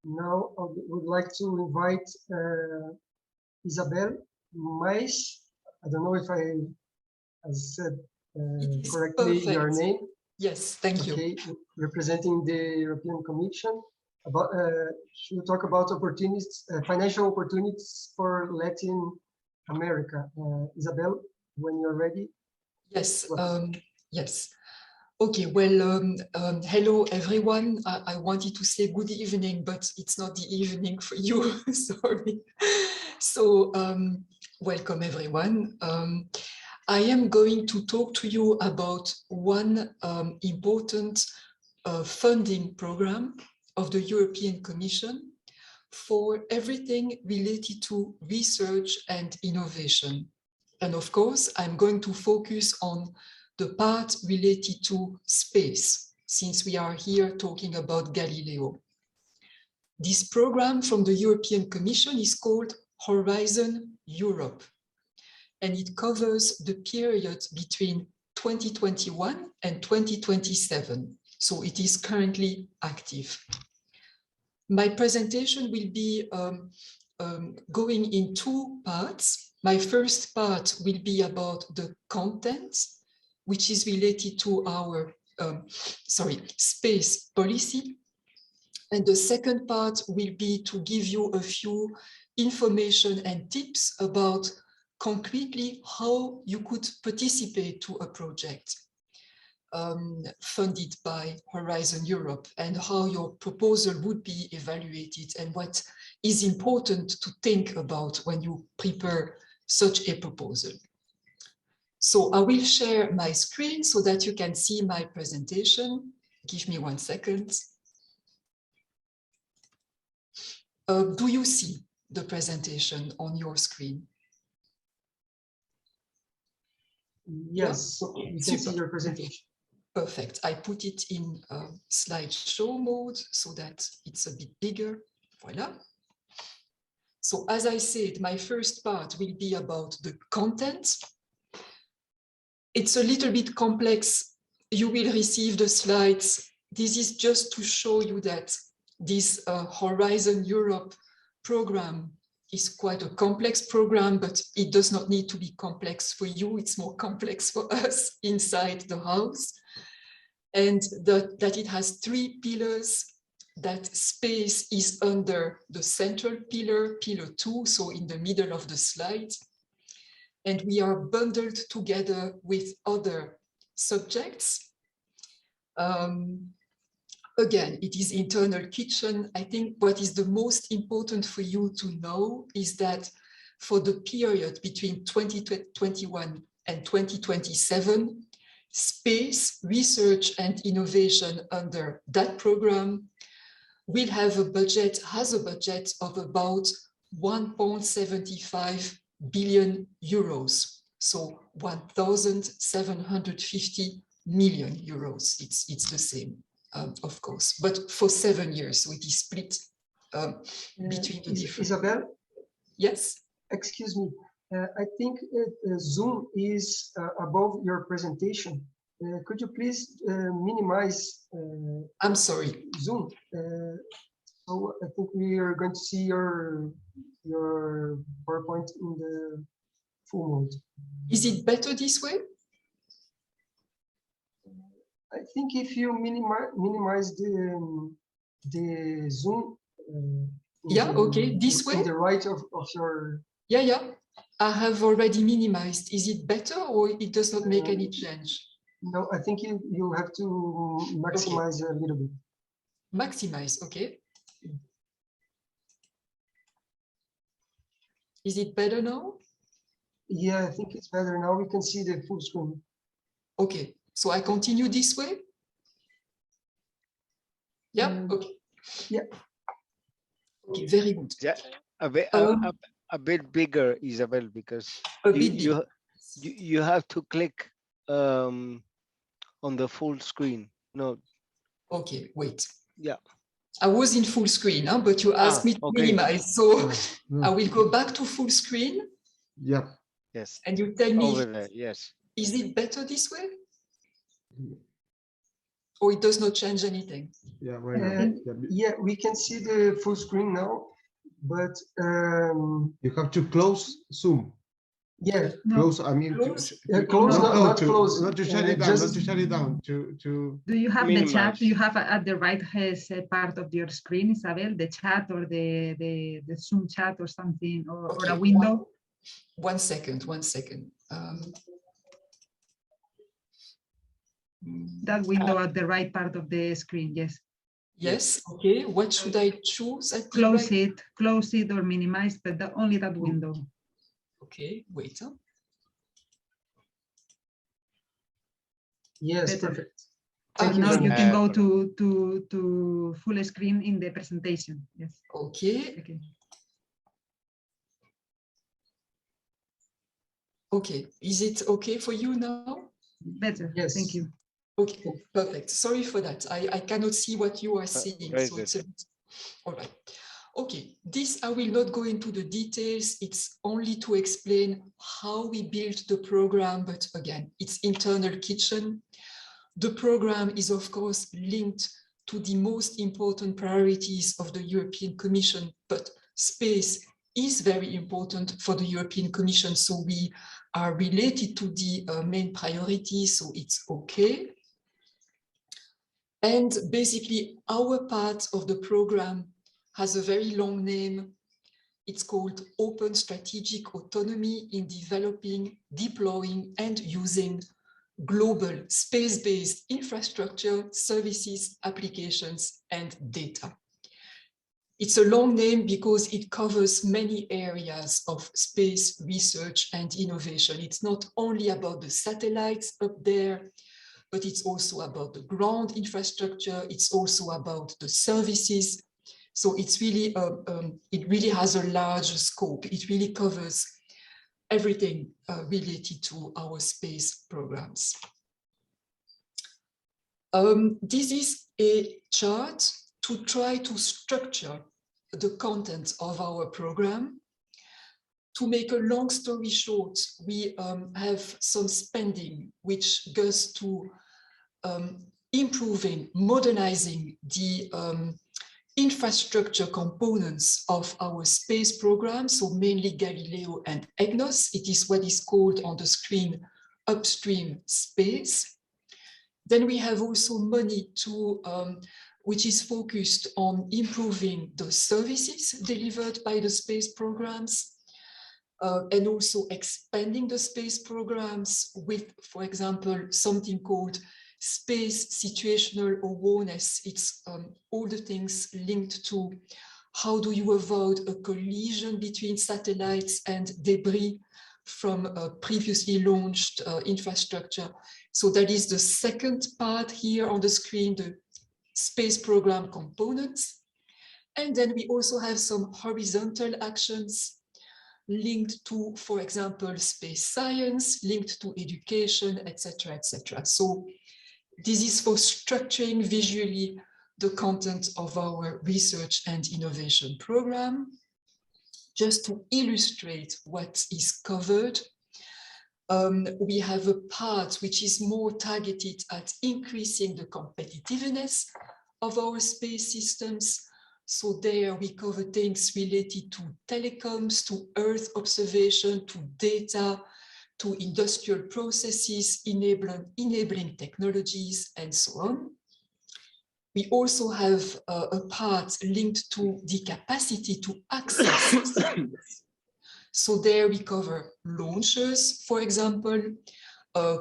Now I would like to invite Isabel Mais. I don't know if I said correctly your name. Yes, thank you. Representing the European Commission. About she will talk about opportunities, financial opportunities for Latin America. Isabel, when you're ready. Yes. Yes. Okay, well, hello everyone. I wanted to say good evening, but it's not the evening for you, sorry. So, welcome everyone. I am going to talk to you about one important funding program of the European Commission for everything related to research and innovation. And of course, I'm going to focus on the part related to space, since we are here talking about Galileo. This program from the European Commission is called Horizon Europe, and it covers the period between 2021 and 2027. So it is currently active. My presentation will be going in two parts. My first part will be about the content, which is related to our space policy. And the second part will be to give you a few information and tips about concretely how you could participate to a project funded by Horizon Europe, and how your proposal would be evaluated and what is important to think about when you prepare such a proposal. So I will share my screen so that you can see my presentation. Give me 1 second. Do you see the presentation on your screen? Yes, yeah? You can see your presentation. Perfect. I put it in slideshow mode so that it's a bit bigger. Voila. So as I said, my first part will be about the content. It's a little bit complex. You will receive the slides. This is just to show you that this Horizon Europe program is quite a complex program, but it does not need to be complex for you. It's more complex for us inside the house. And that it has 3 pillars, that space is under the central pillar, pillar 2, so in the middle of the slide. And we are bundled together with other subjects. Again, it is internal kitchen. I think what is the most important for you to know is that for the period between 2021 and 2027, space, research and innovation under that program will have a budget, has a budget of about 1.75 billion euros. So 1,750 million euros. It's the same, of course, but for 7 years. So it is split between the different. Isabel? Yes? Excuse me. I think Zoom is above your presentation. Could you please minimize? I'm sorry. Zoom. So I think we are going to see your PowerPoint in the full mode. Is it better this way? I think if you minimize the Zoom. Yeah. Okay. This way. On the right of your. Yeah. Yeah. I have already minimized. Is it better or it does not make any change? No, I think you have to maximize a little bit. Maximize, okay. Is it better now? Yeah, I think it's better now. We can see the full screen. Okay, so I continue this way? Yeah, okay. Yeah. Okay, very good. Yeah, a bit bigger, Isabel, because you have to click on the full screen. No. Okay, wait. Yeah. I was in full screen, huh? But you asked me to minimize, so I will go back to full screen. Yeah. Yes. And you tell me, over there, yes. Is it better this way? Or it does not change anything? Yeah, right now. Yeah, we can see the full screen now, but You have to close Zoom. yeah, Close. I mean, Close? close, not to, close. not to shut it down. Just Not to shut it down. To. Do you have the chat? Minimize. Do you have at the right part of your screen, Isabel, the chat or the Zoom chat or something, or Okay, a window? One second. That window at the right part of the screen, yes. Yes, okay. What should I choose? At the Close right? it or minimize, but only that window. Okay, wait. yes, Better. perfect. Thank you Now very you much. can go to full screen in the presentation. Yes. Okay. Okay. Okay. Is it okay for you now? Better. Yes. Thank you. Okay, perfect. Sorry for that. I cannot see what you are seeing. very So it's good. all right. Okay, this I will not go into the details. It's only to explain how we built the program, but again, it's internal kitchen. The program is of course linked to the most important priorities of the European Commission, but space is very important for the European Commission. So we are related to the main priorities, so it's okay. And basically our part of the program has a very long name. It's called Open Strategic Autonomy in Developing, Deploying and Using Global Space-Based Infrastructure, Services, Applications and Data. It's a long name because it covers many areas of space research and innovation. It's not only about the satellites up there, but it's also about the ground infrastructure. It's also about the services. So it's really, it really has a large scope. It really covers everything related to our space programs. This is a chart to try to structure the content of our program. To make a long story short, we have some spending which goes to improving, modernizing the infrastructure components of our space program, so mainly Galileo and EGNOS. It is what is called on the screen upstream space. Then we have also money to, which is focused on improving the services delivered by the space programs, and also expanding the space programs with, for example, something called space situational awareness. It's all the things linked to how do you avoid a collision between satellites and debris from previously launched infrastructure. So that is the second part here on the screen, the space program components. And then we also have some horizontal actions linked to, for example, space science, linked to education, etc., etc. So this is for structuring visually the content of our research and innovation program. Just to illustrate what is covered, we have a part which is more targeted at increasing the competitiveness of our space systems. So there we cover things related to telecoms, to Earth observation, to data, to industrial processes, enabling technologies, and so on. We also have a part linked to the capacity to access. So there we cover launchers, for example,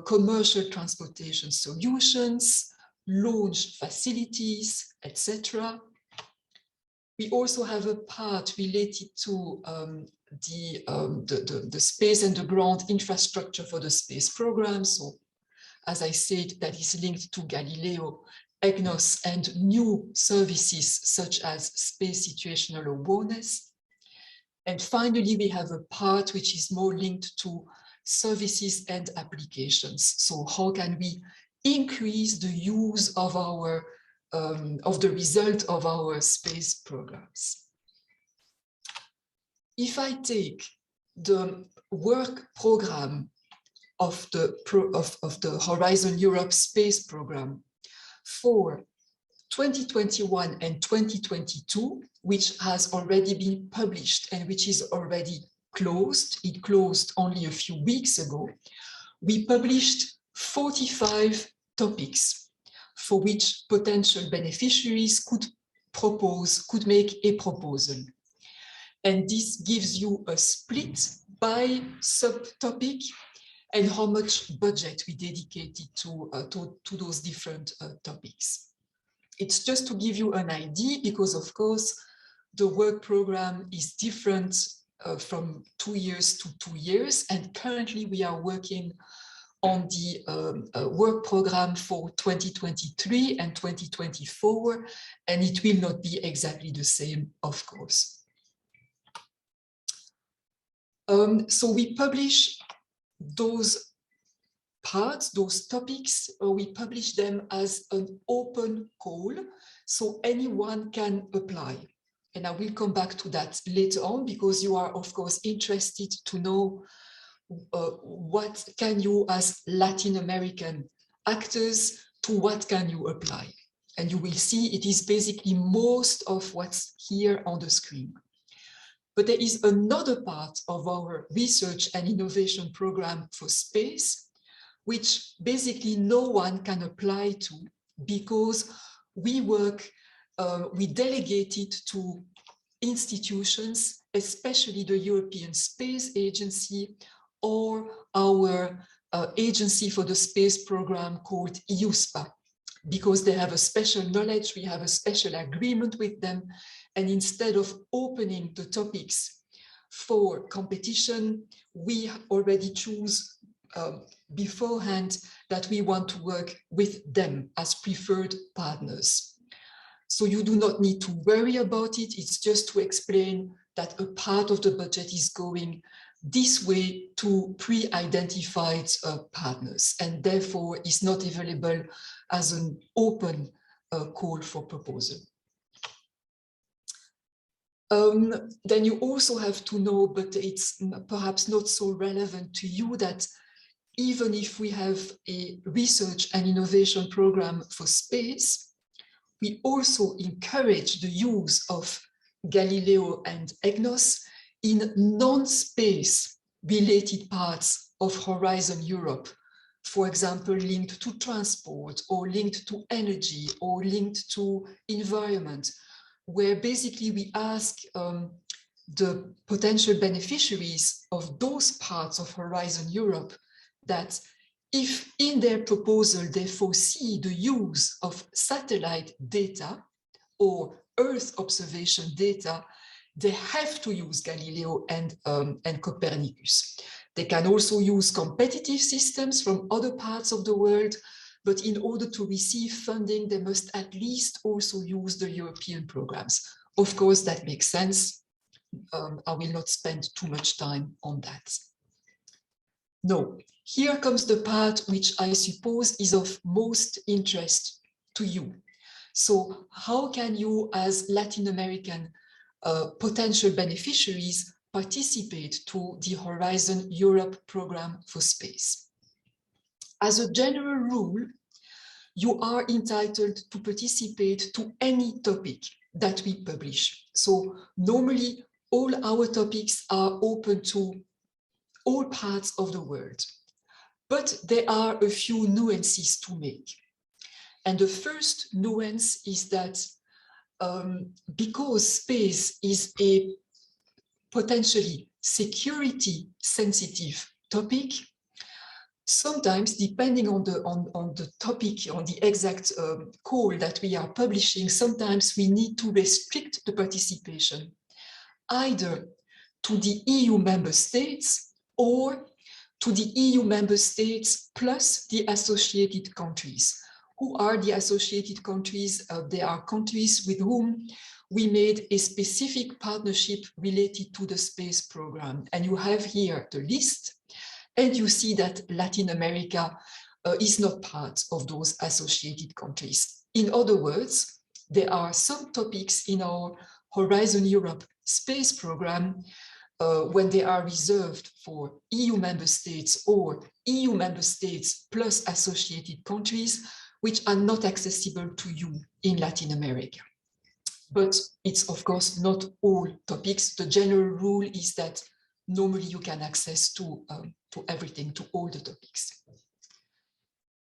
commercial transportation solutions, launch facilities, etc. We also have a part related to the space and the ground infrastructure for the space program. So as I said, that is linked to Galileo, EGNOS, and new services such as space situational awareness. And finally, we have a part which is more linked to services and applications. So how can we increase the use of our of the result of our space programs? If I take the work program of the Horizon Europe space program For 2021 and 2022, which has already been published and which is already closed, it closed only a few weeks ago, we published 45 topics for which potential beneficiaries could make a proposal. And this gives you a split by subtopic and how much budget we dedicated to those different topics. It's just to give you an idea, because of course, the work program is different from 2 years to 2 years. And currently we are working on the work program for 2023 and 2024, and it will not be exactly the same, of course. So we publish those parts, those topics, we publish them as an open call, so anyone can apply. And I will come back to that later on, because you are, of course, interested to know what can you, as Latin American actors, to what can you apply. And you will see it is basically most of what's here on the screen. But there is another part of our research and innovation program for space, which basically no one can apply to, because we work, we delegate it to institutions, especially the European Space Agency or our agency for the space program called EUSPA, because they have a special knowledge, we have a special agreement with them. And instead of opening the topics for competition, we already choose beforehand that we want to work with them as preferred partners. So you do not need to worry about it. It's just to explain that a part of the budget is going this way to pre-identified partners, and therefore is not available as an open call for proposal. Then you also have to know, but it's perhaps not so relevant to you, that even if we have a research and innovation program for space, we also encourage the use of Galileo and EGNOS in non-space related parts of Horizon Europe, for example, linked to transport or linked to energy or linked to environment, where basically we ask the potential beneficiaries of those parts of Horizon Europe that if in their proposal they foresee the use of satellite data or Earth observation data, they have to use Galileo and Copernicus. They can also use competitive systems from other parts of the world, but in order to receive funding, they must at least also use the European programs. Of course, that makes sense. I will not spend too much time on that. No, here comes the part which I suppose is of most interest to you. So how can you, as Latin American potential beneficiaries, participate to the Horizon Europe program for space? As a general rule, you are entitled to participate to any topic that we publish. So normally all our topics are open to all parts of the world, but there are a few nuances to make. And the first nuance is that because space is a potentially security sensitive topic, sometimes depending on the topic, on the exact call that we are publishing, sometimes we need to restrict the participation either to the EU member states or to the EU member states plus the associated countries. Who are the associated countries? They are countries with whom we made a specific partnership related to the space program. And you have here the list, and you see that Latin America is not part of those associated countries. In other words, there are some topics in our Horizon Europe space program when they are reserved for EU member states or EU member states plus associated countries, which are not accessible to you in Latin America. But it's of course not all topics. The general rule is that normally you can access to everything, to all the topics.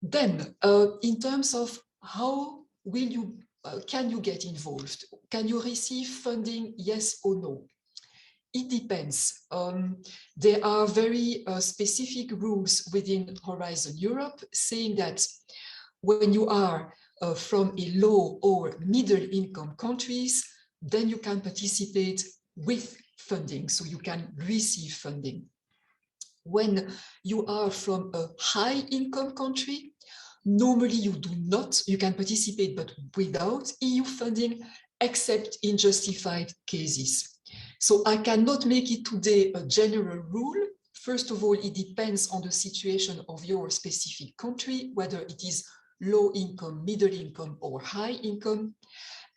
Then, in terms of how will you, can you get involved? Can you receive funding, yes or no? It depends. There are very specific rules within Horizon Europe saying that when you are from a low or middle income countries, then you can participate with funding, so you can receive funding. When you are from a high income country, normally you do not, you can participate but without EU funding, except in justified cases. So I cannot make it today a general rule. First of all, it depends on the situation of your specific country, whether it is low income, middle income, or high income.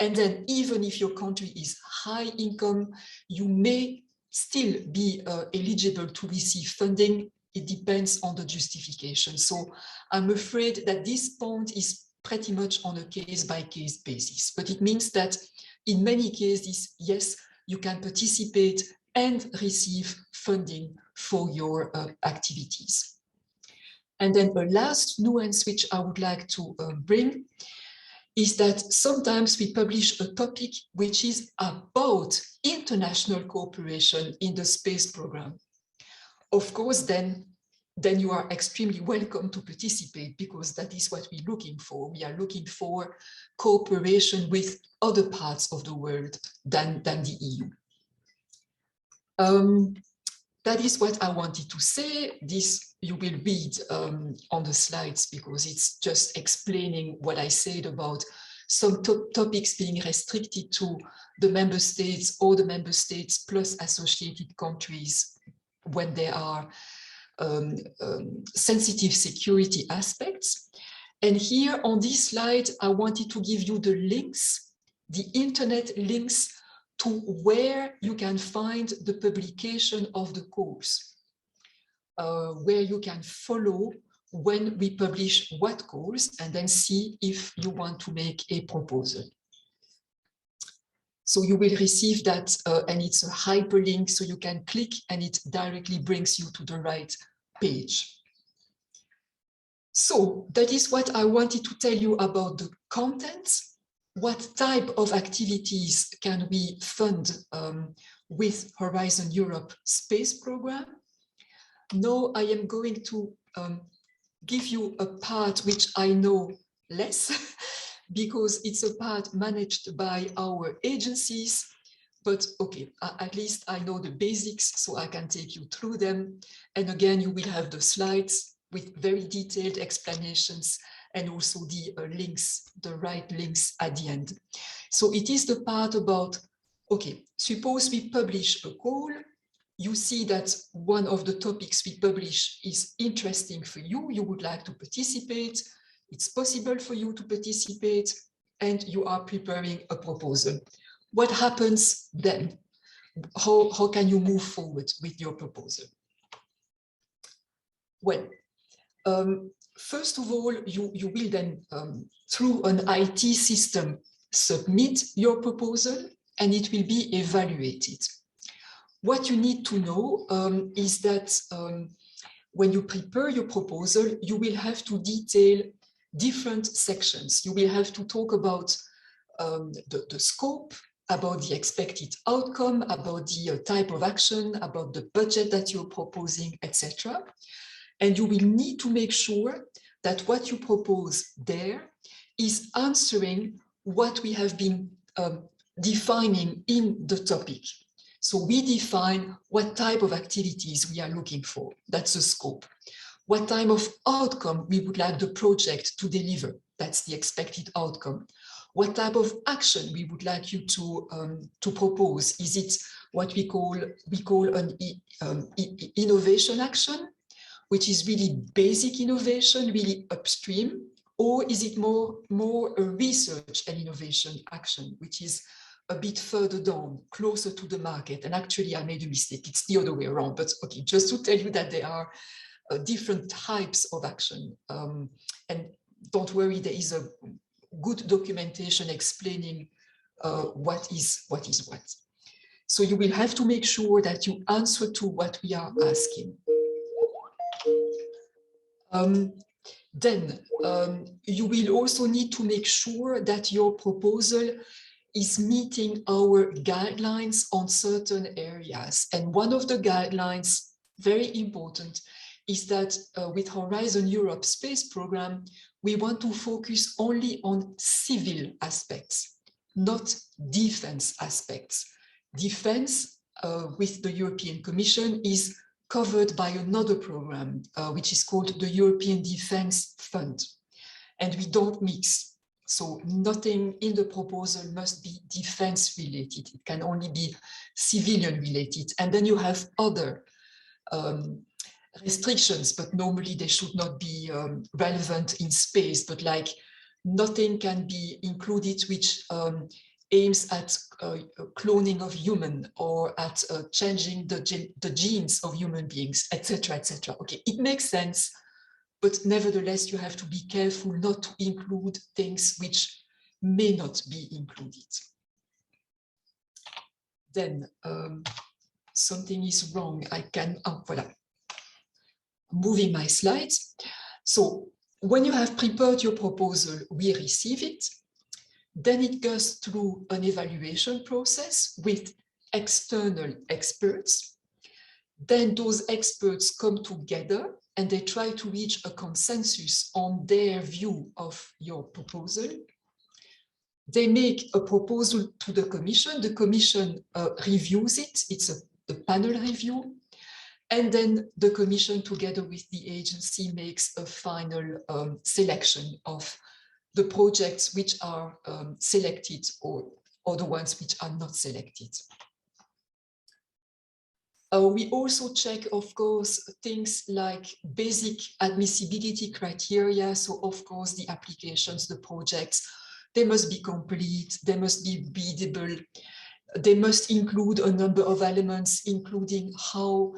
And then even if your country is high income, you may still be eligible to receive funding. It depends on the justification. So I'm afraid that this point is pretty much on a case-by-case basis, but it means that in many cases, yes, you can participate and receive funding for your activities. And then a last nuance which I would like to bring is that sometimes we publish a topic which is about international cooperation in the space program. Of course, then you are extremely welcome to participate, because that is what we're looking for. We are looking for cooperation with other parts of the world than the EU. That is what I wanted to say. This you will read on the slides, because it's just explaining what I said about some topics being restricted to the member states or the member states plus associated countries when there are sensitive security aspects. And here on this slide, I wanted to give you the links, the internet links to where you can find the publication of the course, where you can follow when we publish what course, and then see if you want to make a proposal. So you will receive that, and it's a hyperlink, so you can click and it directly brings you to the right page. So that is what I wanted to tell you about the content. What type of activities can we fund with Horizon Europe Space Program? Now I am going to give you a part which I know less, because it's a part managed by our agencies, but okay, at least I know the basics, so I can take you through them. And again, you will have the slides with very detailed explanations, and also the links, the right links at the end. So it is the part about, okay, suppose we publish a call, you see that one of the topics we publish is interesting for you, you would like to participate, it's possible for you to participate, and you are preparing a proposal. What happens then? How can you move forward with your proposal? Well, first of all, you will then, through an IT system, submit your proposal, and it will be evaluated. What you need to know is that when you prepare your proposal, you will have to detail different sections. You will have to talk about the scope, about the expected outcome, about the type of action, about the budget that you're proposing, etc. And you will need to make sure that what you propose there is answering what we have been defining in the topic. So we define what type of activities we are looking for. That's the scope. What type of outcome we would like the project to deliver. That's the expected outcome. What type of action we would like you to propose. Is it what we call an innovation action, which is really basic innovation, really upstream, or is it more a research and innovation action, which is a bit further down, closer to the market? And actually, I made a mistake. It's the other way around. But okay, just to tell you that there are different types of action. And don't worry, there is a good documentation explaining what is what. So you will have to make sure that you answer to what we are asking. Then you will also need to make sure that your proposal is meeting our guidelines on certain areas. And one of the guidelines, very important, is that with Horizon Europe Space Program, we want to focus only on civil aspects, not defense aspects. Defense with the European Commission is covered by another program, which is called the European Defense Fund. And we don't mix. So nothing in the proposal must be defense related. It can only be civilian related. And then you have other restrictions, but normally they should not be relevant in space, but like nothing can be included which aims at cloning of human or at changing the genes of human beings, etc., etc. Okay, it makes sense, but nevertheless, you have to be careful not to include things which may not be included. Then something is wrong. I can, voilà. Moving my slides. So when you have prepared your proposal, we receive it. Then it goes through an evaluation process with external experts. Then those experts come together and they try to reach a consensus on their view of your proposal. They make a proposal to the Commission. The Commission reviews it. It's a panel review. And then the Commission, together with the agency, makes a final selection of the projects which are selected or the ones which are not selected. We also check, of course, things like basic admissibility criteria. So, of course, the applications, the projects, they must be complete, they must be biddable, they must include a number of elements, including how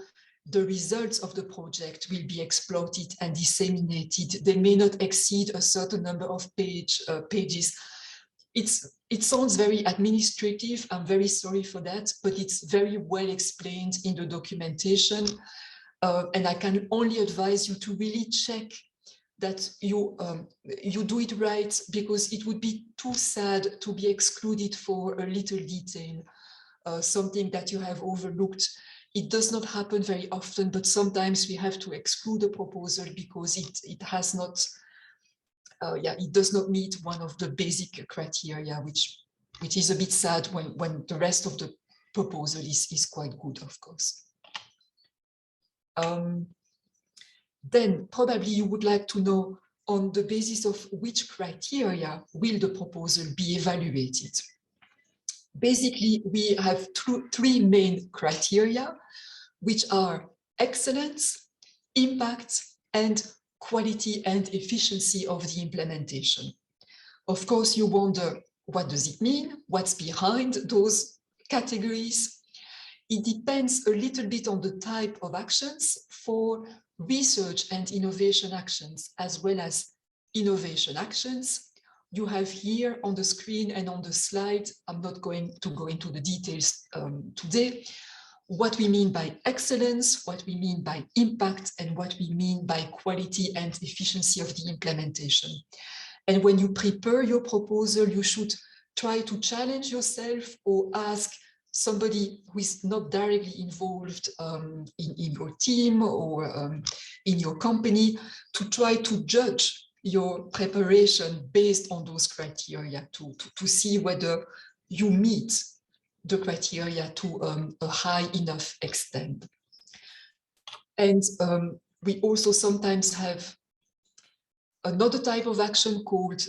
the results of the project will be exploited and disseminated. They may not exceed a certain number of pages. It sounds very administrative. I'm very sorry for that, but it's very well explained in the documentation. And I can only advise you to really check that you do it right, because it would be too sad to be excluded for a little detail, something that you have overlooked. It does not happen very often, but sometimes we have to exclude a proposal because it has not, it does not meet one of the basic criteria, which is a bit sad when the rest of the proposal is quite good, of course. Then probably you would like to know on the basis of which criteria will the proposal be evaluated. Basically, we have three main criteria, which are excellence, impact, and quality and efficiency of the implementation. Of course, you wonder, what does it mean? What's behind those categories? It depends a little bit on the type of actions. For research and innovation actions, as well as innovation actions, you have here on the screen and on the slide, I'm not going to go into the details today, what we mean by excellence, what we mean by impact, and what we mean by quality and efficiency of the implementation. And when you prepare your proposal, you should try to challenge yourself or ask somebody who is not directly involved in your team or in your company to try to judge your preparation based on those criteria to see whether you meet the criteria to a high enough extent. And we also sometimes have another type of action called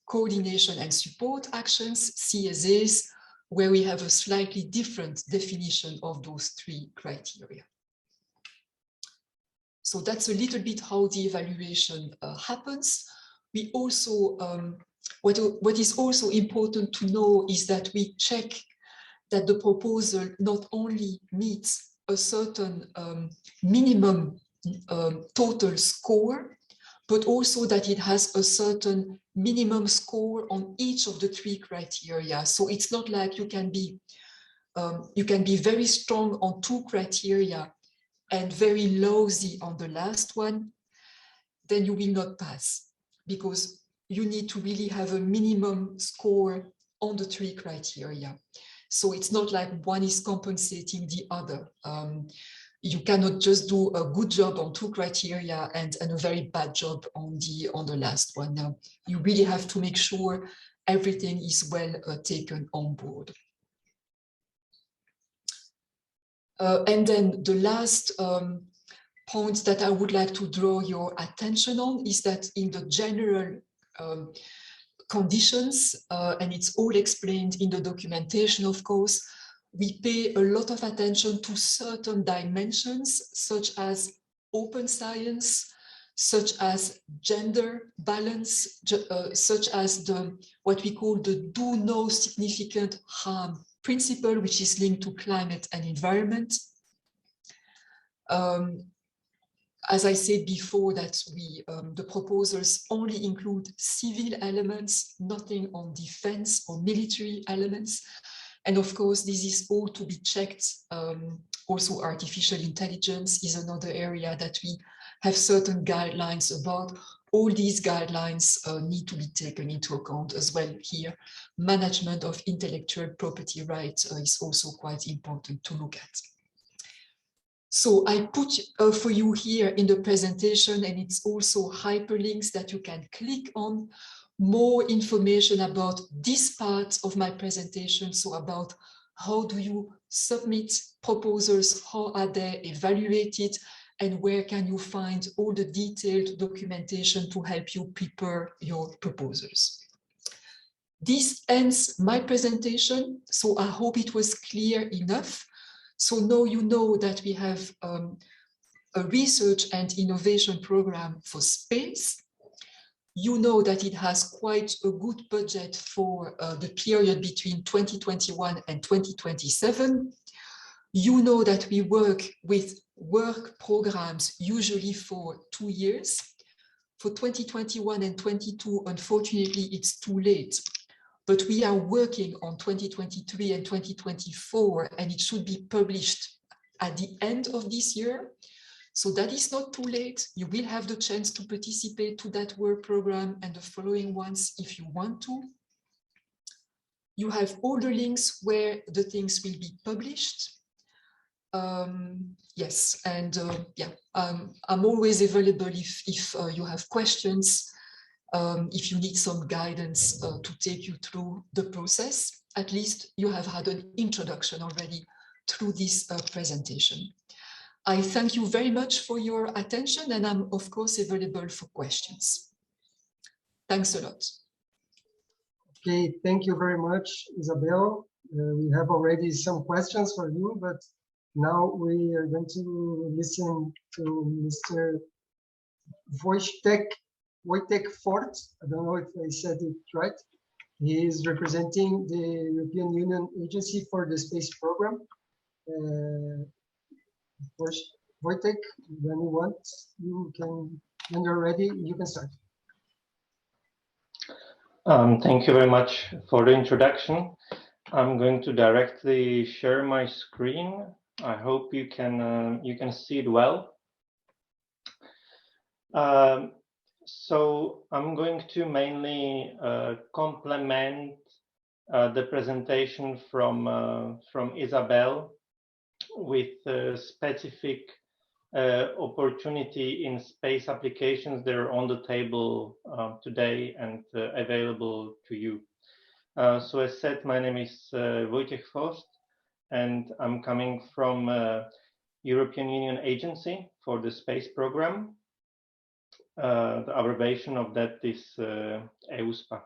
coordination and support actions, CSAs, where we have a slightly different definition of those three criteria. So that's a little bit how the evaluation happens. We also, what is also important to know is that we check that the proposal not only meets a certain minimum total score, but also that it has a certain minimum score on each of the 3 criteria. So it's not like you can be very strong on 2 criteria and very lousy on the last one, then you will not pass, because you need to really have a minimum score on the 3 criteria. So it's not like one is compensating the other. You cannot just do a good job on 2 criteria and a very bad job on the last one. Now, you really have to make sure everything is well taken on board. And then the last point that I would like to draw your attention on is that in the general conditions, and it's all explained in the documentation, of course, we pay a lot of attention to certain dimensions, such as open science, such as gender balance, such as what we call the do no significant harm principle, which is linked to climate and environment. As I said before, that the proposals only include civil elements, nothing on defense or military elements. And of course, this is all to be checked. Also, artificial intelligence is another area that we have certain guidelines about. All these guidelines need to be taken into account as well here. Management of intellectual property rights is also quite important to look at. So I put for you here in the presentation, and it's also hyperlinks that you can click on, more information about this part of my presentation. So about how do you submit proposals, how are they evaluated, and where can you find all the detailed documentation to help you prepare your proposals. This ends my presentation, so I hope it was clear enough. So now you know that we have a research and innovation program for space. You know that it has quite a good budget for the period between 2021 and 2027. You know that we work with work programs usually for 2 years. For 2021 and 22, unfortunately, it's too late. But we are working on 2023 and 2024, and it should be published at the end of this year. So that is not too late. You will have the chance to participate to that work program and the following ones if you want to. You have all the links where the things will be published. Yes, and yeah, I'm always available if you have questions. If you need some guidance to take you through the process. At least you have had an introduction already through this presentation. I thank you very much for your attention, and I'm of course available for questions. Thanks a lot. Okay, thank you very much, Isabel. We have already some questions for you, but now we are going to listen to Mr. Wojtek Fort. I don't know if I said it right. He is representing the European Union Agency for the Space Program. Wojtek, when you want, when you're ready, you can start. Thank you very much for the introduction. I'm going to directly share my screen. I hope you can see it well. So I'm going to mainly complement the presentation from Isabel with specific opportunity in space applications that are on the table today and available to you. So as said, my name is Wojtek Forst, and I'm coming from European Union Agency for the Space Program. The abbreviation of that is EUSPA.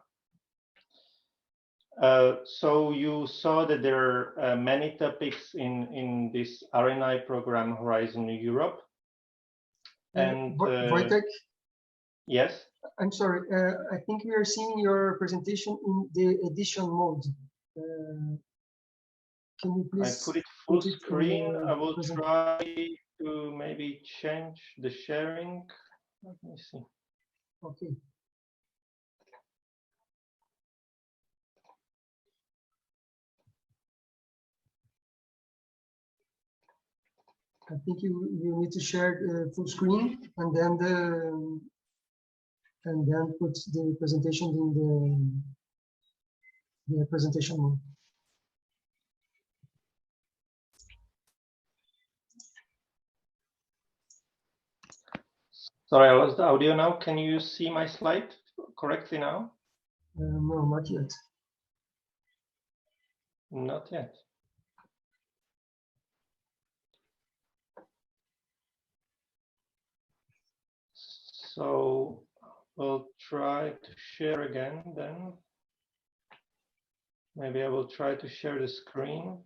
So you saw that there are many topics in this RNI program, Horizon Europe. And Wojtek? Yes? I'm sorry, I think we are seeing your presentation in the edition mode. Can you please? I put it full screen. I will try to maybe change the sharing. Let me see. Okay. I think you need to share the full screen and then put the presentation in the presentation mode. Sorry, I lost the audio now. Can you see my slide correctly now? No, not yet. Not yet. So we'll try to share again then. Maybe I will try to share the screen,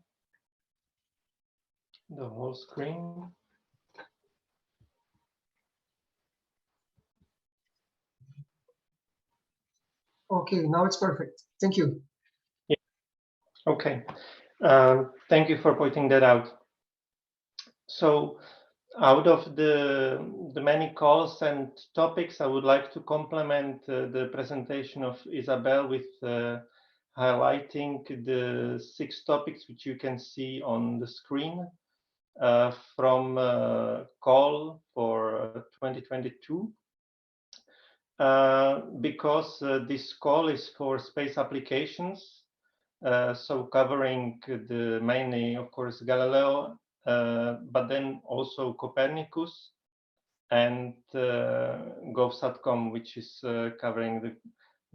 the whole screen. Okay, now it's perfect. Thank you. Yeah. Okay. Thank you for pointing that out. So out of the many calls and topics, I would like to complement the presentation of Isabel with highlighting the 6 topics which you can see on the screen from call for 2022. Because this call is for space applications, so covering the mainly, of course, Galileo, but then also Copernicus and GovSatcom, which is covering the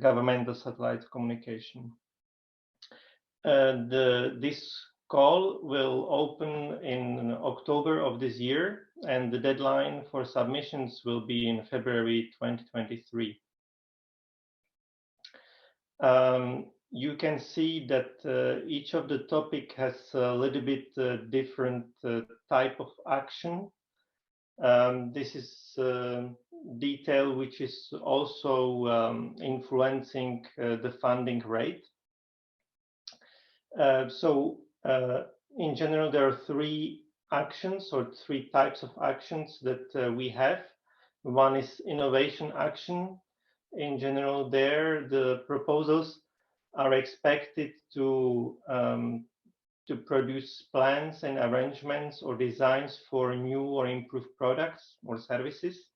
governmental satellite communication. This call will open in October of this year, and the deadline for submissions will be in February 2023. You can see that each of the topic has a little bit different type of action. This is detail which is also influencing the funding rate. In general, there are 3 actions or 3 types of actions that we have. One is innovation action. In general, there the proposals are expected to produce plans and arrangements or designs for new or improved products or services.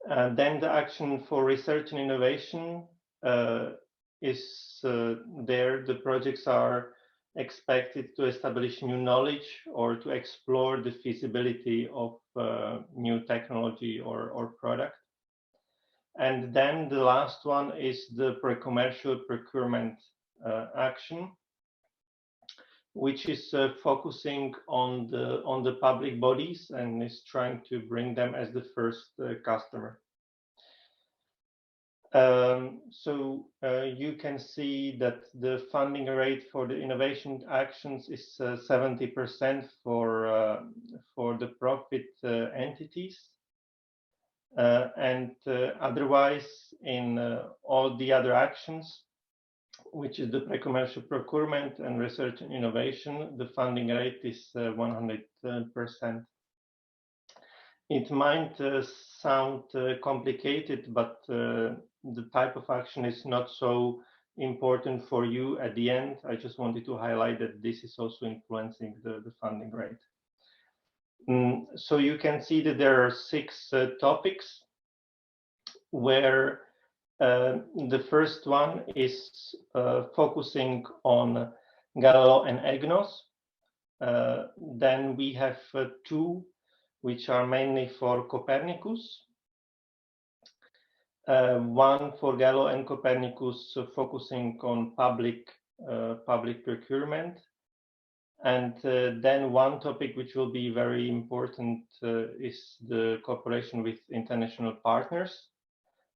Then the action for research and innovation is there. The projects are expected to establish new knowledge or to explore the feasibility of new technology or product. And then the last one is the pre-commercial procurement action, which is focusing on the public bodies and is trying to bring them as the first customer. You can see that the funding rate for the innovation actions is 70% for the profit entities. Otherwise, in all the other actions, which is the pre-commercial procurement and research and innovation, the funding rate is 100%. It might sound complicated, but the type of action is not so important for you at the end. I just wanted to highlight that this is also influencing the funding rate. So you can see that there are 6 topics where the first one is focusing on Galileo and EGNOS. Then we have 2 which are mainly for Copernicus. One for Galileo and Copernicus focusing on public procurement. And then one topic which will be very important is the cooperation with international partners,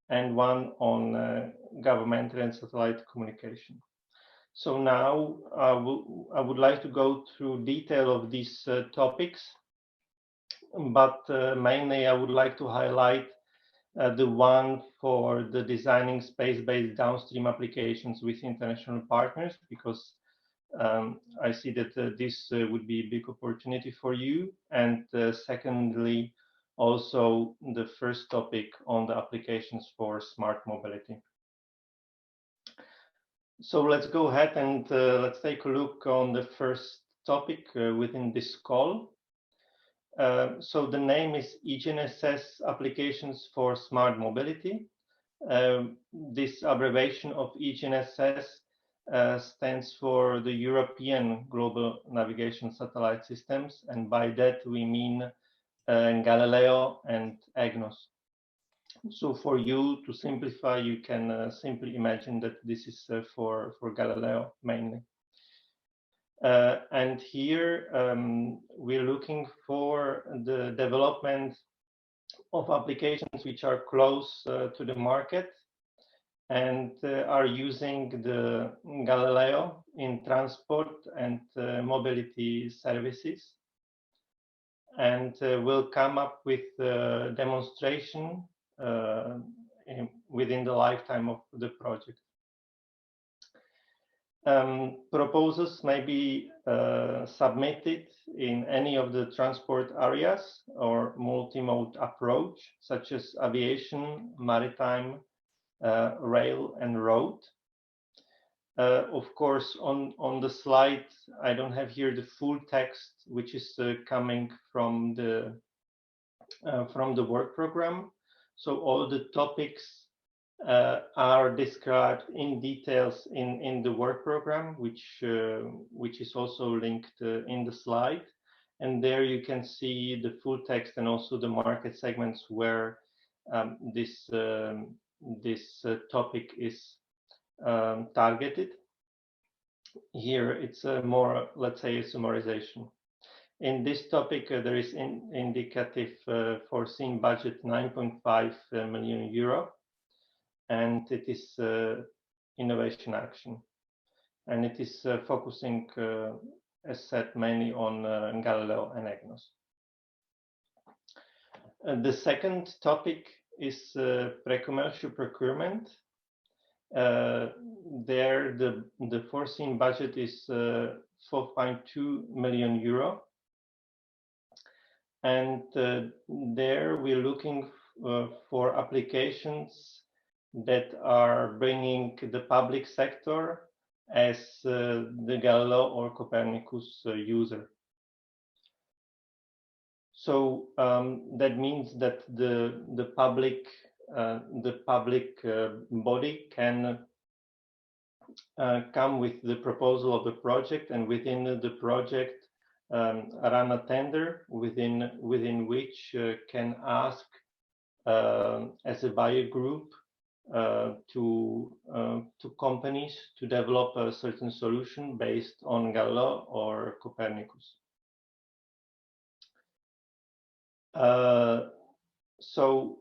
and one on governmental and satellite communication. So now I would like to go through detail of these topics, but mainly I would like to highlight the one for the designing space-based downstream applications with international partners, because I see that this would be a big opportunity for you. And secondly, also the first topic on the applications for smart mobility. So let's go ahead and let's take a look on the first topic within this call. So the name is EGNSS Applications for Smart Mobility. This abbreviation of EGNSS stands for the European Global Navigation Satellite Systems, and by that we mean Galileo and EGNOS. So for you to simplify, you can simply imagine that this is for Galileo mainly. And here we're looking for the development of applications which are close to the market and are using the Galileo in transport and mobility services. And we'll come up with a demonstration within the lifetime of the project. Proposals may be submitted in any of the transport areas or multi-mode approach, such as aviation, maritime, rail, and road. Of course, on the slide, I don't have here the full text, which is coming from the work program. So all the topics are described in details in the work program, which is also linked in the slide. And there you can see the full text and also the market segments where this topic is targeted. Here it's a more, let's say, a summarization. In this topic, there is indicative foreseen budget 9.5 million euro, and it is innovation action. And it is focusing, as said, mainly on Galileo and EGNOS. The second topic is pre-commercial procurement. There, the foreseen budget is 4.2 million euro. And there we're looking for applications that are bringing the public sector as the Galileo or Copernicus user. So that means that the public body can come with the proposal of the project, and within the project run a tender within which can ask as a buyer group to companies to develop a certain solution based on Galileo or Copernicus. So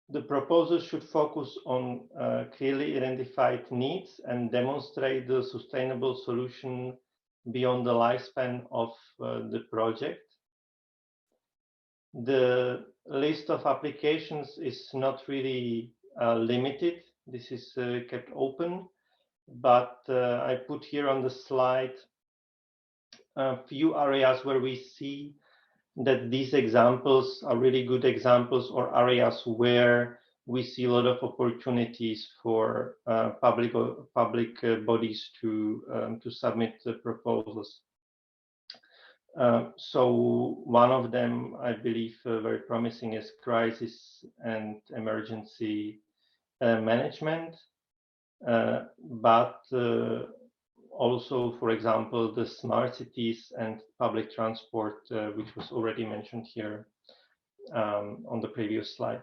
the proposal should focus on clearly identified needs and demonstrate the sustainable solution beyond the lifespan of the project. The list of applications is not really limited. This is kept open, but I put here on the slide a few areas where we see that these examples are really good examples, or areas where we see a lot of opportunities for public bodies to submit the proposals. So one of them, I believe, very promising, is crisis and emergency management, but also, for example, the smart cities and public transport, which was already mentioned here on the previous slide.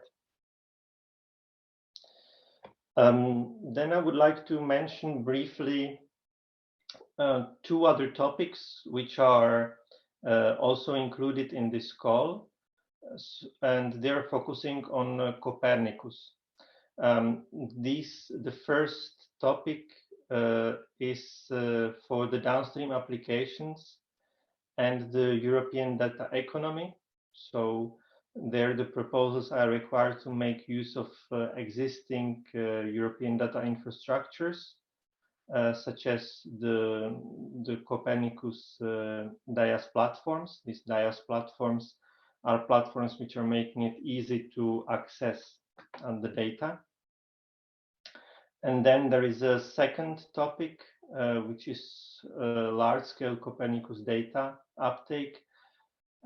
Then I would like to mention briefly two other topics which are also included in this call, and they're focusing on Copernicus. The first topic is for the downstream applications and the European data economy. So there the proposals are required to make use of existing European data infrastructures, such as the Copernicus DIAS platforms. These DIAS platforms are platforms which are making it easy to access the data. And then there is a second topic, which is large-scale Copernicus data uptake.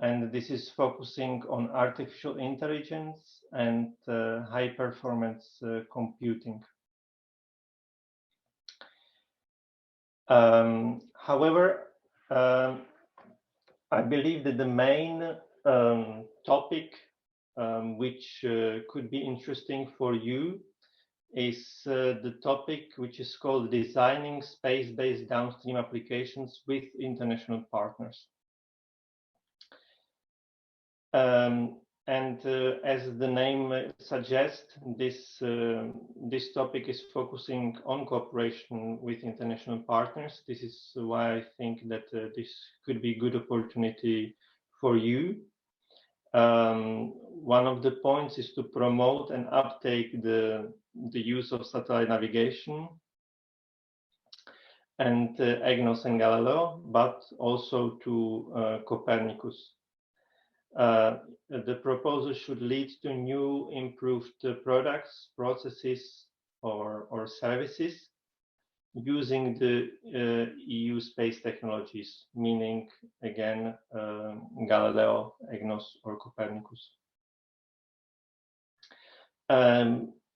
And this is focusing on artificial intelligence and high-performance computing. However, I believe that the main topic which could be interesting for you is the topic which is called designing space-based downstream applications with international partners. As the name suggests, this topic is focusing on cooperation with international partners. This is why I think that this could be a good opportunity for you. One of the points is to promote and uptake the use of satellite navigation and EGNOS and Galileo, but also to Copernicus. The proposal should lead to new improved products, processes, or services using the EU space technologies, meaning, again, Galileo, EGNOS, or Copernicus.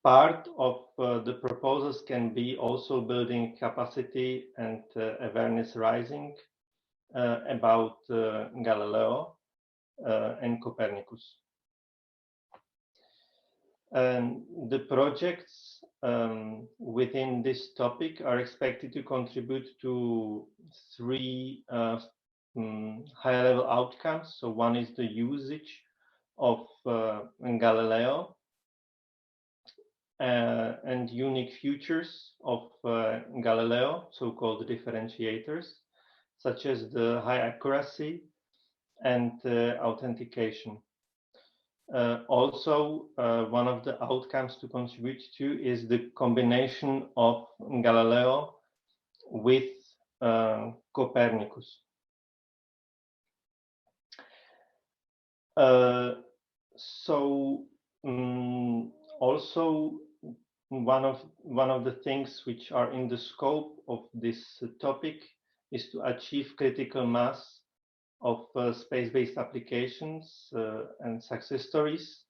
Part of the proposals can be also building capacity and awareness raising about Galileo and Copernicus. The projects within this topic are expected to contribute to 3 high-level outcomes. So one is the usage of Galileo and unique features of Galileo, so-called differentiators, such as the high accuracy and authentication. Also, one of the outcomes to contribute to is the combination of Galileo with Copernicus. Also, one of the things which are in the scope of this topic is to achieve critical mass of space-based applications and success stories,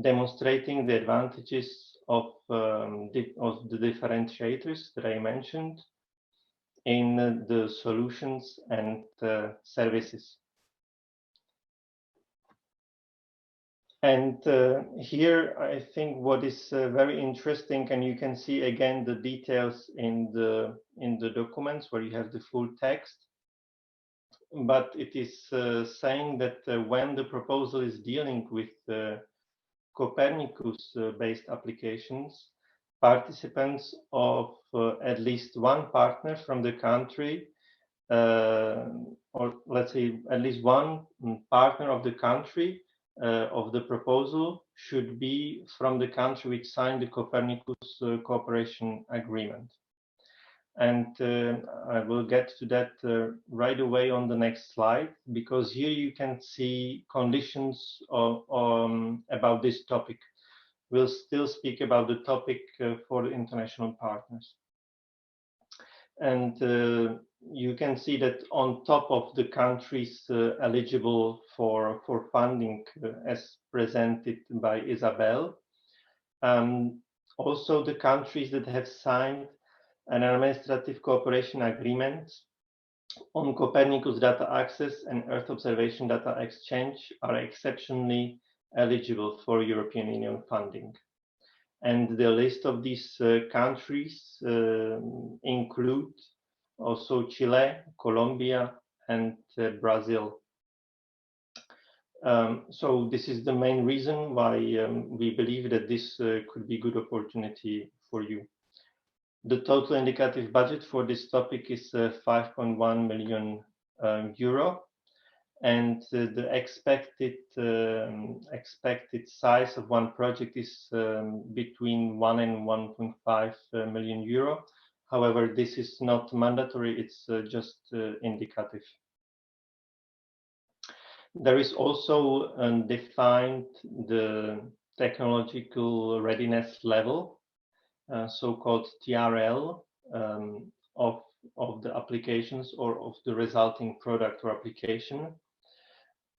demonstrating the advantages of the differentiators that I mentioned in the solutions and services. And here, I think what is very interesting, and you can see again the details in the documents where you have the full text, but it is saying that when the proposal is dealing with Copernicus-based applications, participants of at least one partner from the country, or let's say at least one partner of the country of the proposal should be from the country which signed the Copernicus cooperation agreement. And I will get to that right away on the next slide, because here you can see conditions about this topic. We'll still speak about the topic for the international partners. And you can see that on top of the countries eligible for funding as presented by Isabel, also the countries that have signed an administrative cooperation agreement on Copernicus data access and Earth observation data exchange are exceptionally eligible for European Union funding. And the list of these countries include also Chile, Colombia, and Brazil. So this is the main reason why we believe that this could be a good opportunity for you. The total indicative budget for this topic is 5.1 million euro, and the expected size of one project is between 1 and 1.5 million euro. However, this is not mandatory, it's just indicative. There is also defined the technological readiness level, so-called TRL, of the applications or of the resulting product or application.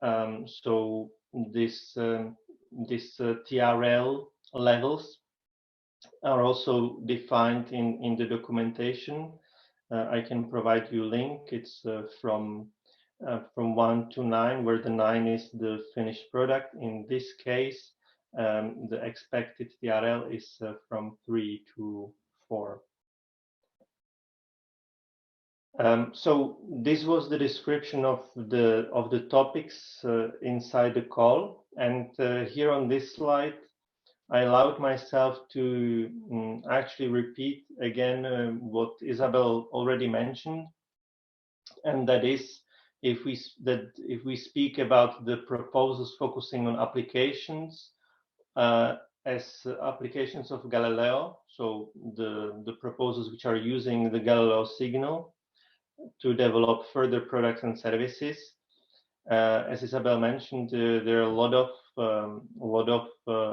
So this TRL levels are also defined in the documentation. I can provide you a link. It's from 1 to 9, where the 9 is the finished product. In this case, the expected TRL is from 3 to 4. So this was the description of the topics inside the call, and here on this slide, I allowed myself to actually repeat again what Isabel already mentioned, and that is, if we speak about the proposals focusing on applications as applications of Galileo, so the proposals which are using the Galileo signal to develop further products and services. As Isabel mentioned, there are a lot of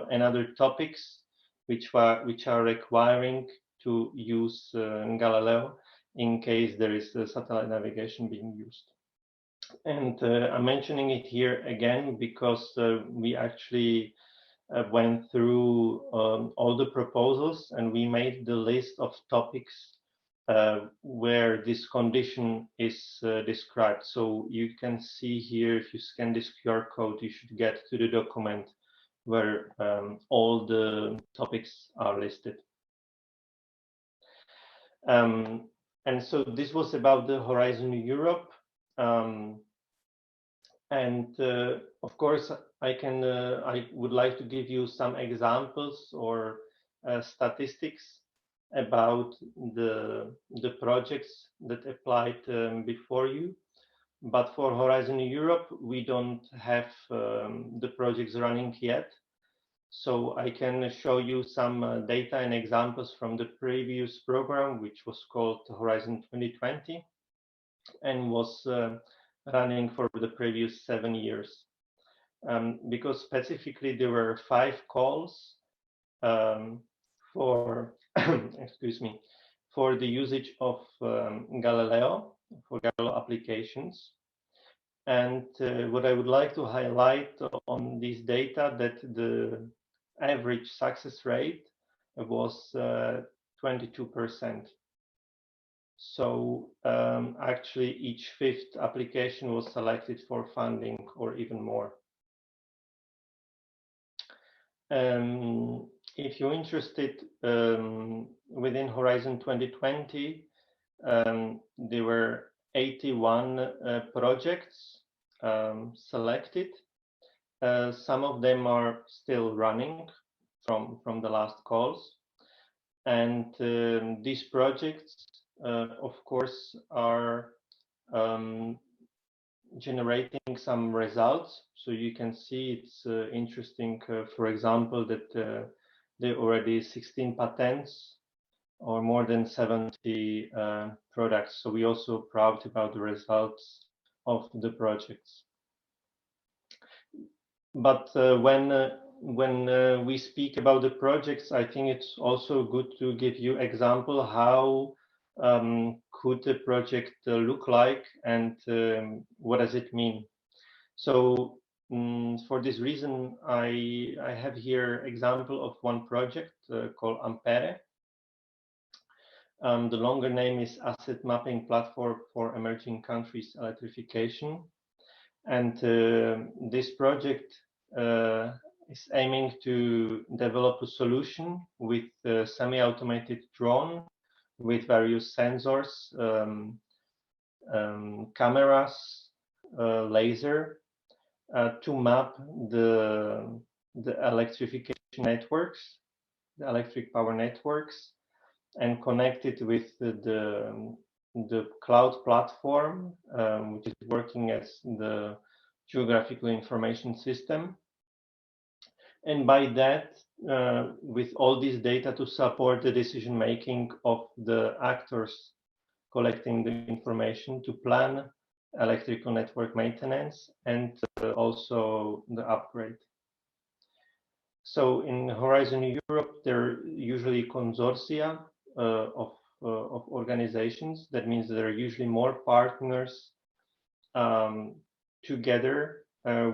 another topics which are requiring to use Galileo in case there is satellite navigation being used. And I'm mentioning it here again because we actually went through all the proposals, and we made the list of topics where this condition is described. So you can see here, if you scan this QR code, you should get to the document where all the topics are listed. And so this was about the Horizon Europe. And of course, I would like to give you some examples or statistics about the projects that applied before you. But for Horizon Europe, we don't have the projects running yet. So I can show you some data and examples from the previous program, which was called Horizon 2020 and was running for the previous 7 years. Because specifically there were 5 calls for excuse me, for the usage of Galileo, for Galileo applications. And what I would like to highlight on this data, that the average success rate was 22%. So actually each 5th application was selected for funding or even more. If you're interested, within Horizon 2020, there were 81 projects selected. Some of them are still running from the last calls. And these projects, of course, are generating some results. So you can see it's interesting, for example, that there are already 16 patents or more than 70 products. So we're also proud about the results of the projects. But when we speak about the projects, I think it's also good to give you example how could the project look like, and what does it mean. So for this reason, I have here example of one project called Ampere. The longer name is Asset Mapping Platform for Emerging Countries Electrification. And this project is aiming to develop a solution with a semi-automated drone with various sensors, cameras, laser, to map the electrification networks, the electric power networks, and connect it with the cloud platform, which is working as the geographical information system. And by that, with all this data to support the decision making of the actors collecting the information, to plan electrical network maintenance and also the upgrade. So in Horizon Europe, there are usually consortia of organizations. That means there are usually more partners together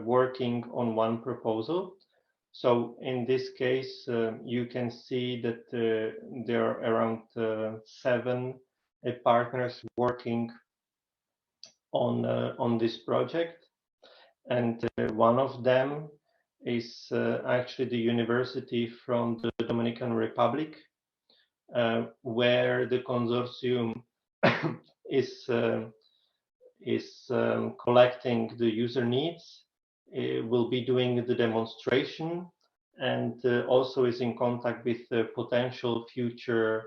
working on one proposal. So in this case, you can see that there are around 7 partners working on this project, and one of them is actually the university from the Dominican Republic, where the consortium is collecting the user needs. It will be doing the demonstration, and also is in contact with potential future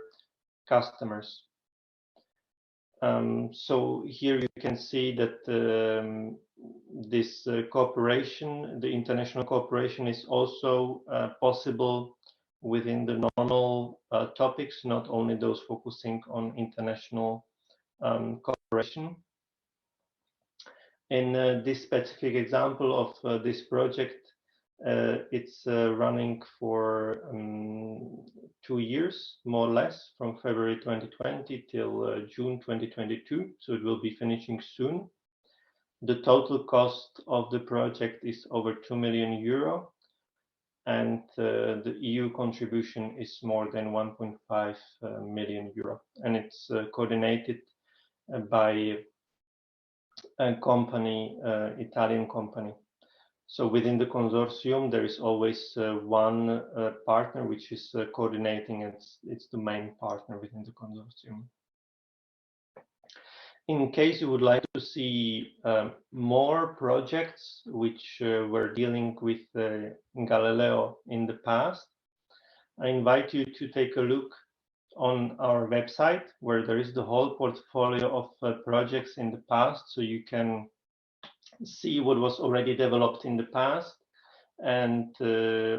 customers. So here you can see that this cooperation, the international cooperation, is also possible within the normal topics, not only those focusing on international cooperation. In this specific example of this project, it's running for 2 years, more or less, from February 2020 till June 2022. So it will be finishing soon. The total cost of the project is over 2 million euro, and the EU contribution is more than 1.5 million euro, and it's coordinated by a company, Italian company. So within the consortium, there is always one partner which is coordinating. It's the main partner within the consortium. In case you would like to see more projects which were dealing with Galileo in the past, I invite you to take a look on our website, where there is the whole portfolio of projects in the past, so you can see what was already developed in the past, and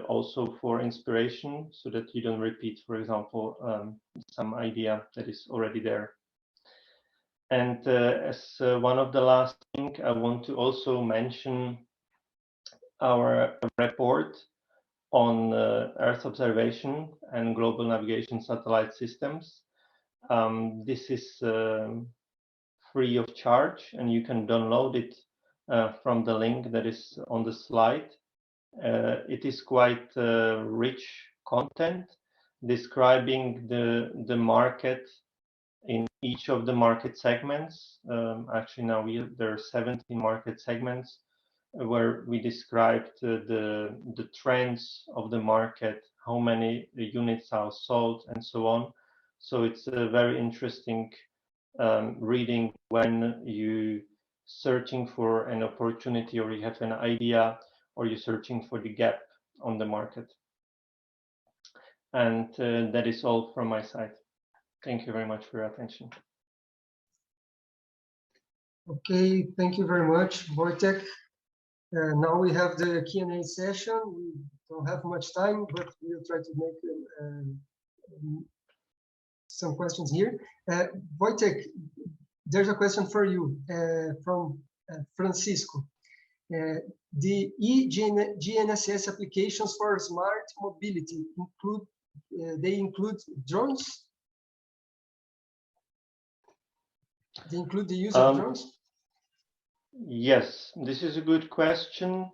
also for inspiration, so that you don't repeat, for example, some idea that is already there. And as one of the last thing, I want to also mention our report on Earth observation and global navigation satellite systems. This is free of charge, and you can download it from the link that is on the slide. It is quite rich content describing the market in each of the market segments. Actually, now there are 17 market segments where we described the trends of the market, how many units are sold, and so on. So it's a very interesting reading when you searching for an opportunity, or you have an idea, or you're searching for the gap on the market. And that is all from my side. Thank you very much for your attention. Okay, thank you very much, Wojtek. Now we have the Q&A session. We don't have much time, but we'll try to make some questions here. Wojtek, there's a question for you from Francisco. The GNSS applications for smart mobility include drones? They include the use of drones? Yes, this is a good question.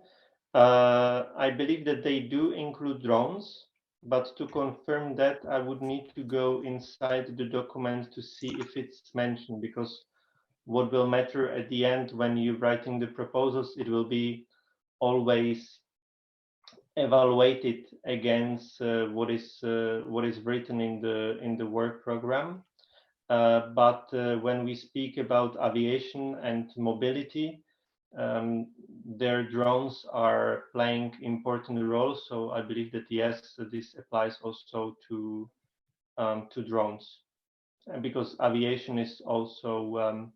I believe that they do include drones, but to confirm that, I would need to go inside the document to see if it's mentioned, because what will matter at the end when you're writing the proposals, it will be always evaluated against what is written in the work program. But when we speak about aviation and mobility, their drones are playing important roles. So I believe that yes, this applies also to drones, because aviation is also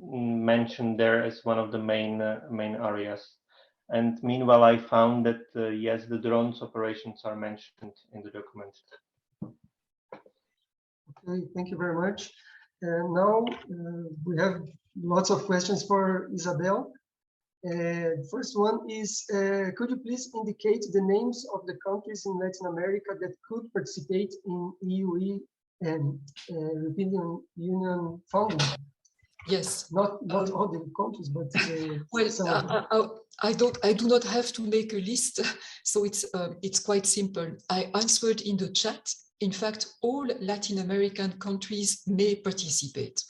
mentioned there as one of the main areas. And meanwhile, I found that yes, the drones operations are mentioned in the document. Okay, thank you very much. Now we have lots of questions for Isabel. First one is, could you please indicate the names of the countries in Latin America that could participate in EU and European Union funding? Yes. Not all the countries, but well, some of them. I do not have to make a list, so it's quite simple. I answered in the chat. In fact, all Latin American countries may participate,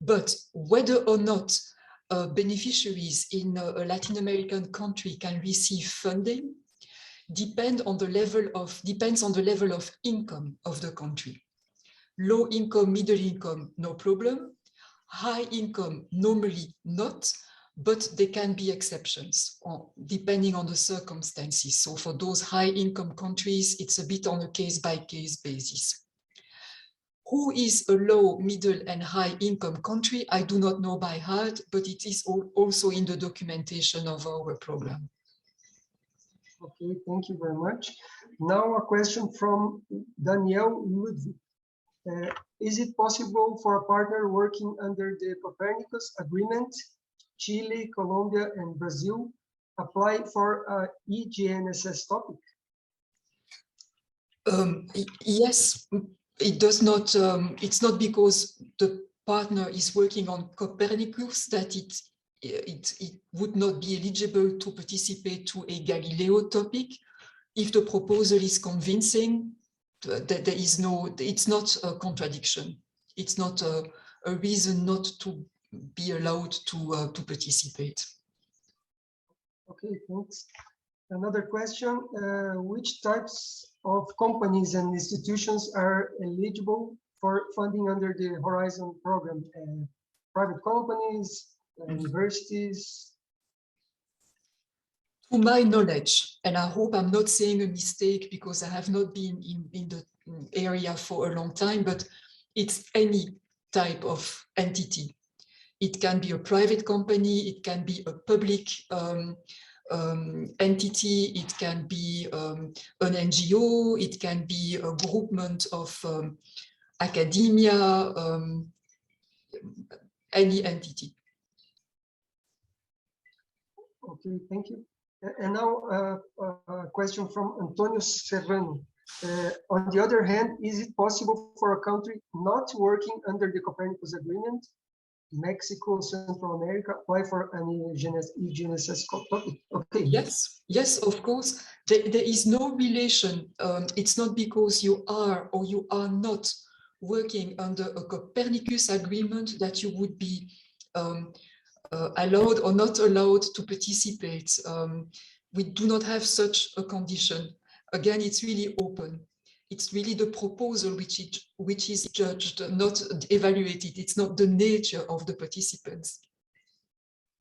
but whether or not beneficiaries in a Latin American country can receive funding depends on the level of income of the country. Low income, middle income, no problem. High income, normally not, but there can be exceptions depending on the circumstances. So for those high income countries, it's a bit on a case-by-case basis. Who is a low, middle, and high income country? I do not know by heart, but it is also in the documentation of our program. Okay, thank you very much. Now a question from Danielle Ludwig. Is it possible for a partner working under the Copernicus Agreement, Chile, Colombia, and Brazil, apply for a EGNSS topic? Yes, it does not. It's not because the partner is working on Copernicus that it would not be eligible to participate to a Galileo topic. If the proposal is convincing, that there is no, it's not a contradiction. It's not a reason not to be allowed to participate. Okay, thanks. Another question, which types of companies and institutions are eligible for funding under the Horizon program? Private companies, universities? To my knowledge, and I hope I'm not saying a mistake because I have not been in the area for a long time, but it's any type of entity. It can be a private company, it can be a public entity, it can be an NGO, it can be a groupment of academia, any entity. Okay, thank you. And now a question from Antonio Serrano. On the other hand, is it possible for a country not working under the Copernicus Agreement, Mexico, Central America, apply for an EGNSS topic? Okay. Yes, yes, of course. There is no relation. It's not because you are or you are not working under a Copernicus agreement that you would be allowed or not allowed to participate. We do not have such a condition. Again, it's really open. It's really the proposal which is judged, not evaluated. It's not the nature of the participants.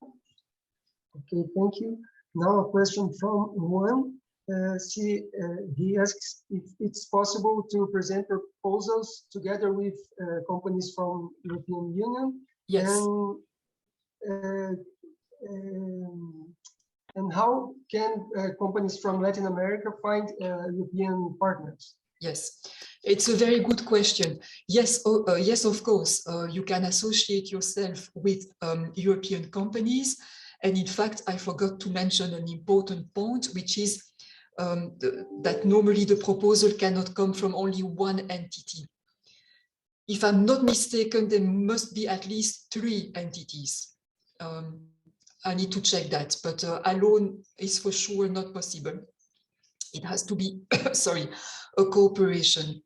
Okay, thank you. Now a question from Juan. He asks if it's possible to present proposals together with companies from European Union. Yes. And how can companies from Latin America find European partners? Yes, it's a very good question. Yes, yes, of course, you can associate yourself with European companies. And in fact, I forgot to mention an important point, which is that normally the proposal cannot come from only one entity. If I'm not mistaken, there must be at least 3 entities. I need to check that, but alone is for sure not possible. It has to be, sorry, a cooperation.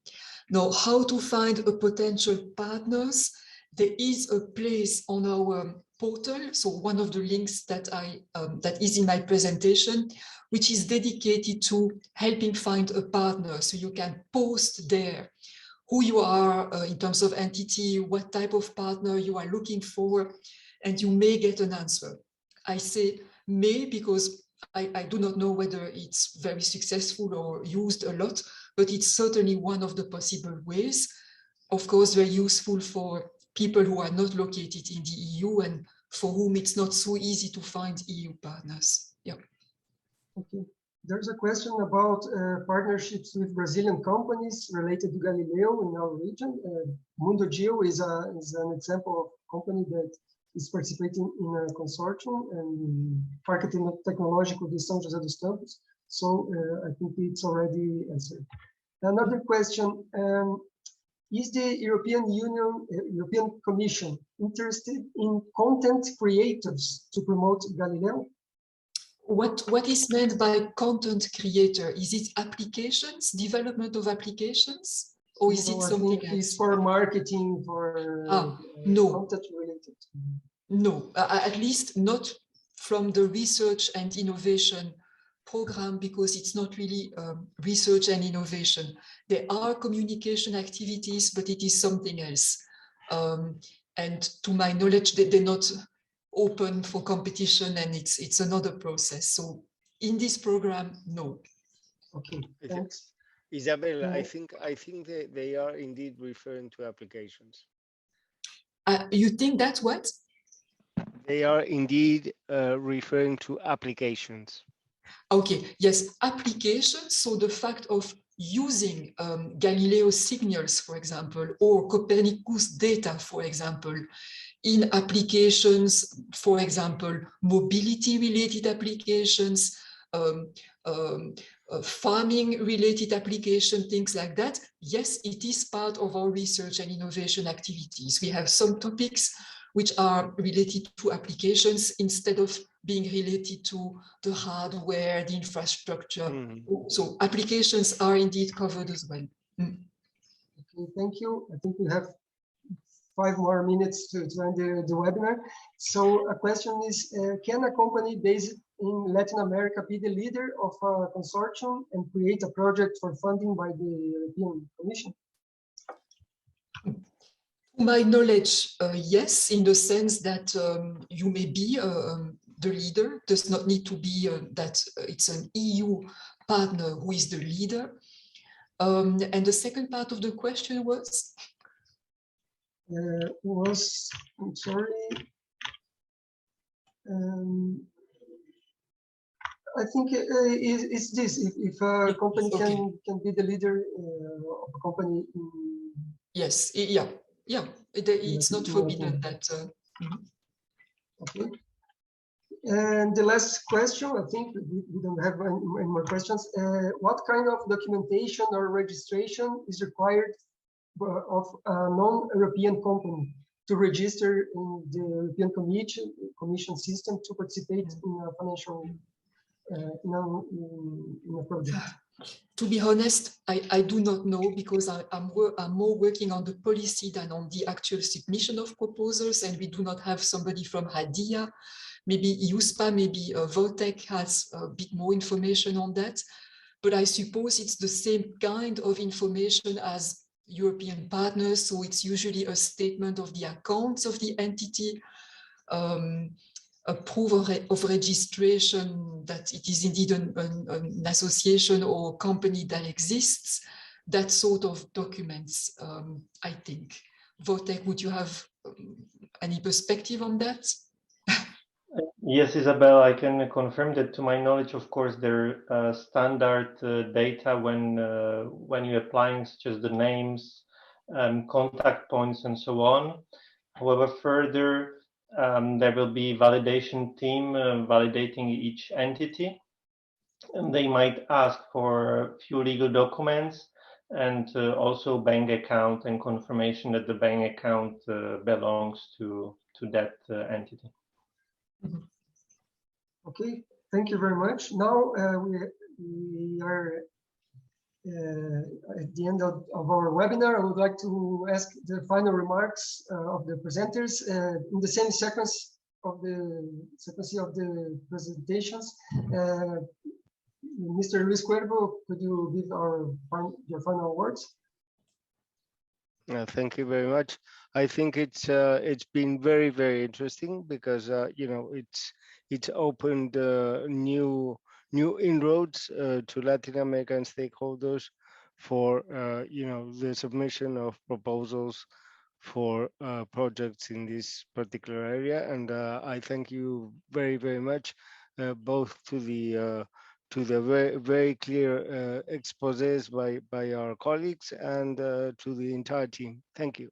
Now, how to find a potential partners? There is a place on our portal, so one of the links that that is in my presentation, which is dedicated to helping find a partner. So you can post there who you are in terms of entity, what type of partner you are looking for, and you may get an answer. I say may because I do not know whether it's very successful or used a lot, but it's certainly one of the possible ways. Of course, very useful for people who are not located in the EU and for whom it's not so easy to find EU partners. Yeah. Okay, There's a question about partnerships with Brazilian companies related to Galileo in our region. Mundo Geo is an example of company that is participating in a consortium and Parque Tecnológico de São José dos Campos. So I think it's already answered. Another question, is the European Union, European Commission interested in content creators to promote Galileo? What is meant by content creator? Is it applications, development of applications, or is it something else? It's for marketing, for no. content related. No, at least not from the research and innovation program, because it's not really research and innovation. There are communication activities, but it is something else. And to my knowledge, they're not open for competition, and it's another process. So in this program, no. Okay, thanks. Isabel, I think they are indeed referring to applications. You think that's what? They are indeed referring to applications. Okay, yes, applications. So the fact of using Galileo signals, for example, or Copernicus data, for example, in applications, for example, mobility-related applications, farming-related application, things like that. Yes, it is part of our research and innovation activities. We have some topics which are related to applications instead of being related to the hardware, the infrastructure. So applications are indeed covered as well. Okay, thank you. I think we have 5 more minutes to end the webinar. So a question is, can a company based in Latin America be the leader of a consortium and create a project for funding by the European Commission? To my knowledge, yes, in the sense that you may be the leader. Does not need to be that it's an EU partner who is the leader. And the second part of the question was? I'm sorry. I think it's this. If a company can be the leader of a company. Yes. Yeah. Yeah. It's not forbidden that. Okay. And the last question, I think we don't have any more questions. What kind of documentation or registration is required of a non-European company to register in the European Commission system to participate in a financial in a project? To be honest, I do not know, because I'm more working on the policy than on the actual submission of proposals, and we do not have somebody from HADIA. Maybe EUSPA, maybe Voltec has a bit more information on that, but I suppose it's the same kind of information as European partners, so it's usually a statement of the accounts of the entity, a proof of registration that it is indeed an association or company that exists, that sort of documents, I think. Voltec, would you have any perspective on that? Yes, Isabel, I can confirm that to my knowledge, of course, there are standard data when you're applying, such as the names, contact points, and so on. However, further, there will be validation team validating each entity, and they might ask for a few legal documents and also bank account and confirmation that the bank account belongs to that entity. Okay, thank you very much. Now we are at the end of our webinar. I would like to ask the final remarks of the presenters in the same sequence of the presentations. Mr. Luis Cuervo, could you give your final words? Thank you very much. I think it's been very, very interesting, because you know, it's opened new inroads to Latin American stakeholders for you know, the submission of proposals for projects in this particular area. And I thank you very, very much, both to to the very, very clear exposés by our colleagues and to the entire team. Thank you.